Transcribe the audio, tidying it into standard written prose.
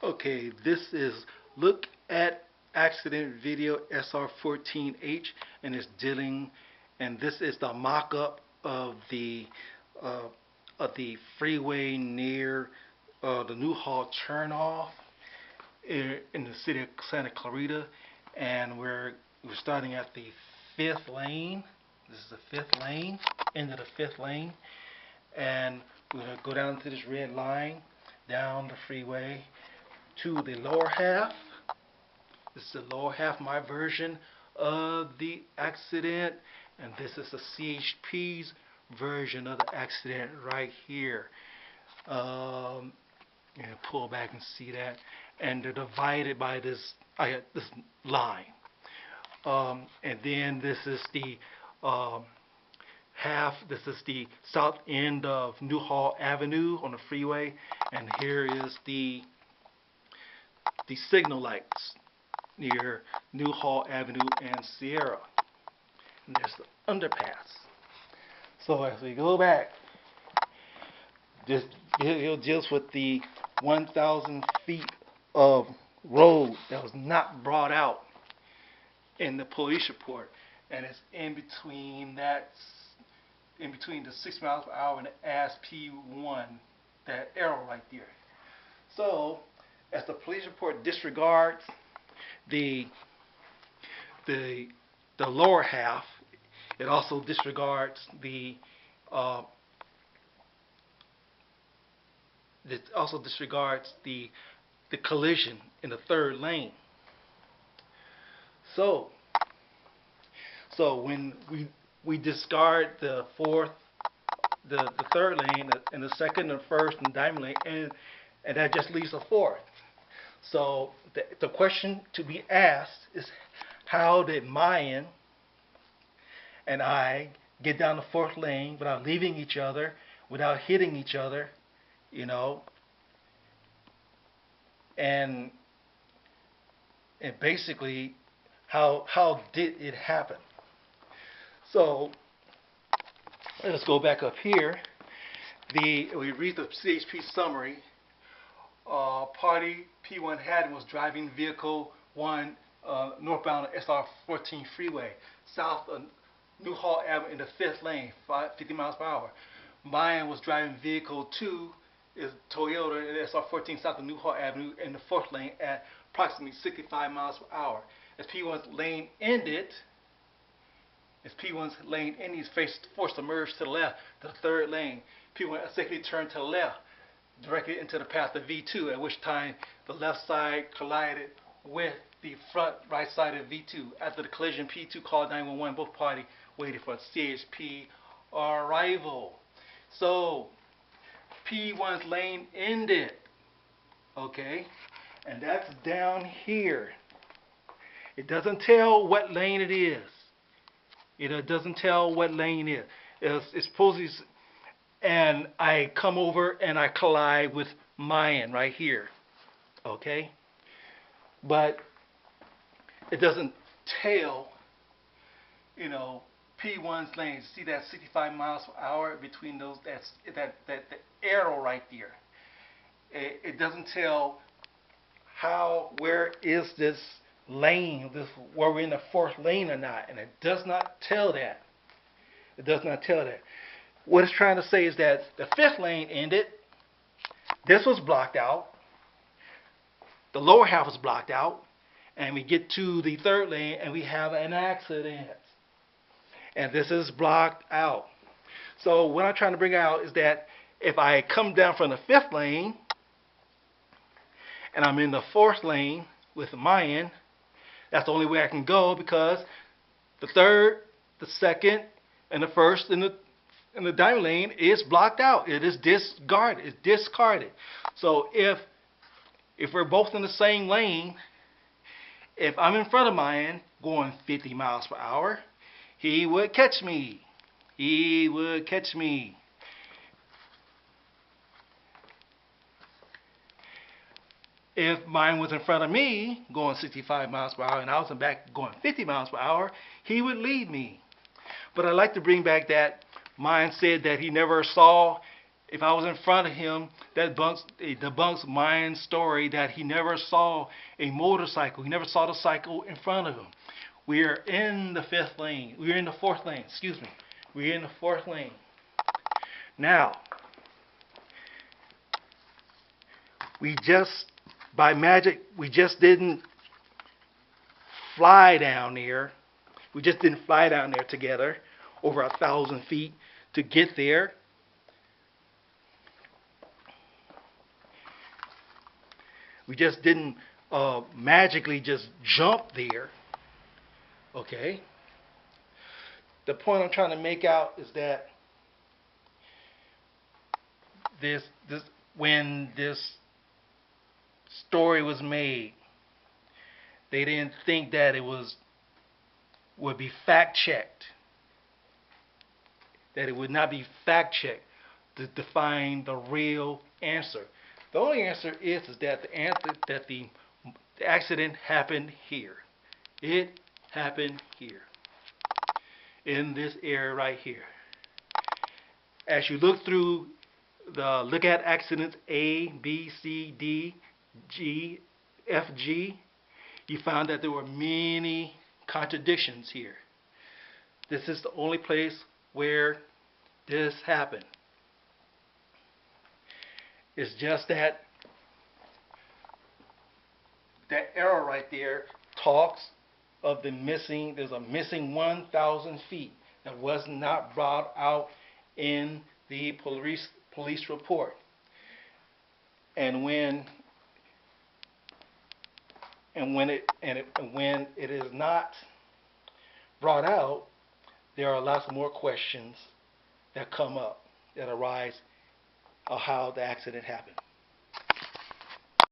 Okay, this is look at accident video SR-14H, and it's dealing, and this is the mock-up uh, of the freeway near the Newhall Turnoff in the city of Santa Clarita, and we're starting at the fifth lane. This is the fifth lane, end of the fifth lane, and we're gonna go down to this red line, down the freeway to the lower half. This is the lower half, my version of the accident, and this is the CHP's version of the accident right here. And pull back and see that, and they're divided by this this line. And then this is the This is the south end of Newhall Avenue on the freeway, and here is the signal lights near Newhall Avenue and Sierra. And there's the underpass. So as we go back, this video deals with the 1,000 feet of road that was not brought out in the police report, and it's in between the 6 miles per hour and the AS P-1, that arrow right there. So as the police report disregards the lower half, it also disregards the collision in the third lane. So when we discard the third lane and the second and first and diamond lane, and that just leaves a fourth. So the question to be asked is, how did Mayen and I get down the fourth lane without leaving each other, without hitting each other, you know? And basically, how did it happen? So let's go back up here. We read the CHP summary. Party P-1 Haddon was driving vehicle 1 northbound SR-14 freeway, south of Newhall Avenue in the fifth lane, 50 miles per hour. Mayen was driving vehicle 2, is Toyota SR-14 south of Newhall Avenue in the fourth lane at approximately 65 miles per hour. As P-1's lane ended, he's forced to merge to the left, to the third lane. P-1 safely turned to the left, directly into the path of V2, at which time the left side collided with the front right side of V2. After the collision, P2 called 911. Both parties waited for CHP arrival. So P1's lane ended, okay, and that's down here. It doesn't tell what lane it is. It doesn't tell what lane it is. It's supposedly, and I come over and I collide with Mayen right here, okay? But it doesn't tell, P1's lane. See that 65 miles per hour between those? That's the arrow right there. It doesn't tell where is this lane, where we're in the fourth lane or not, and it does not tell that. It does not tell that. What it's trying to say is that the fifth lane ended. This was blocked out. The lower half was blocked out, and we get to the third lane and we have an accident. And this is blocked out. So what I'm trying to bring out is that if I come down from the fifth lane and I'm in the fourth lane with Mayen, that's the only way I can go, because the third, the second, and the first in the diamond lane is blocked out. It is discarded. It's discarded. So if we're both in the same lane, if I'm in front of Mayen going 50 miles per hour, he would catch me. He would catch me. If Mayen was in front of me going 65 miles per hour and I was in back going 50 miles per hour, he would lead me. But I'd like to bring back that Mayen said that he never saw If I was in front of him, it debunks Mayen's story that he never saw a motorcycle. He never saw the cycle in front of him. We are in the fifth lane. We are in the fourth lane. Excuse me. We are in the fourth lane. Now, we just, by magic, we just didn't fly down there. We just didn't fly down there together over 1,000 feet to get there. We just didn't magically just jump there. Okay? The point I'm trying to make out is that when this story was made, they didn't think that it would be fact checked. That it would not be fact checked to find the real answer. The only answer is that the accident happened here. It happened here, in this area right here. As you look at accidents A, B, C, D, G, F, G, you found that there were many contradictions here. This is the only place where this happened. It's just that arrow right there talks of there's a missing 1,000 feet that was not brought out in the police report. And when it is not brought out, there are lots more questions that come up, that arise of how the accident happened.